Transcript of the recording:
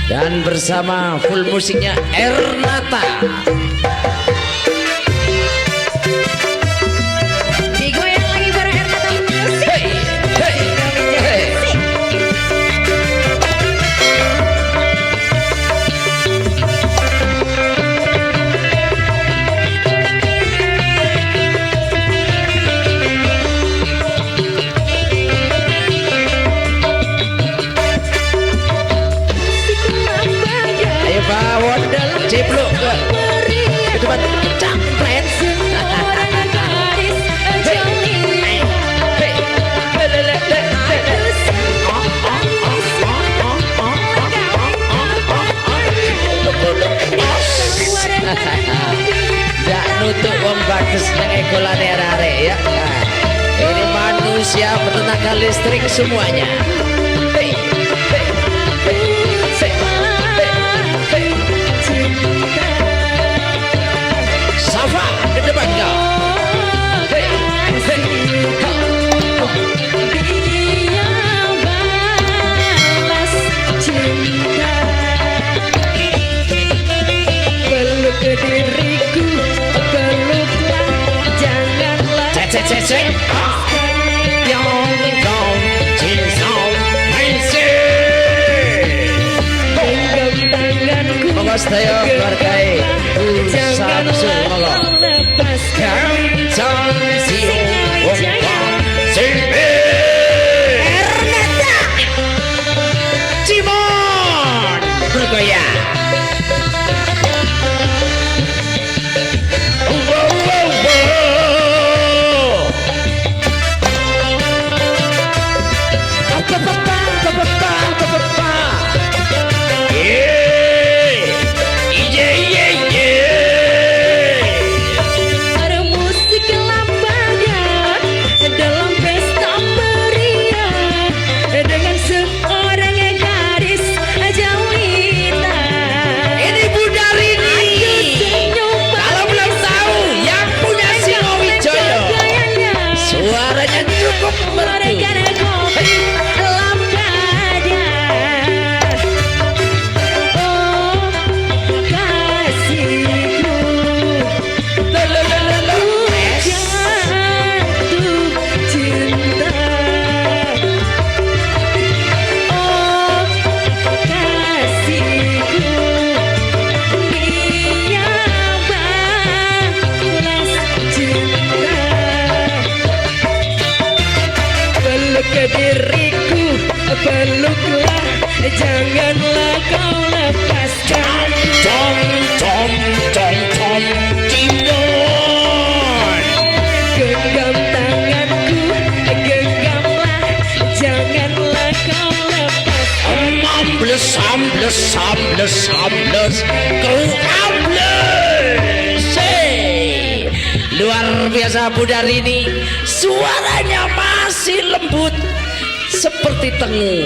dan bersama full musiknya Ernata. Digoyang lagi bareng Ernata Music. Hey, hey, hey. Ayo bawa dalam cipluk ke tempat campret. Nggak nutup wong bagus yang ekolane arek ya. Ini manusia bertenaga listrik semuanya. Hey, hey, hey, hey, hey, hey. Safa ke depan kau. Hey, hey, ha. Diriku peluklah, janganlah Cek yang kau cinta mensi genggam tanganku, Monggo sedaya keluargae Samsul monggo lepaskan Kancang sio wong simpe Ernata Cimon bergoyang. Ada musik lambaga dalam pesta meriah dengan seorang gadis jelita. Ini Bunda Rini. Kalau belum tahu yang punya Sinowijoyo, suaranya cukup merdu. Diriku peluklah, janganlah kau lepaskan. Tom Cimon. Genggam tanganku, genggamlah, janganlah kau lepaskan. Ambles kau ambles. Hey. Luar biasa Bunda Rini, suaranya masih lembut seperti tengu.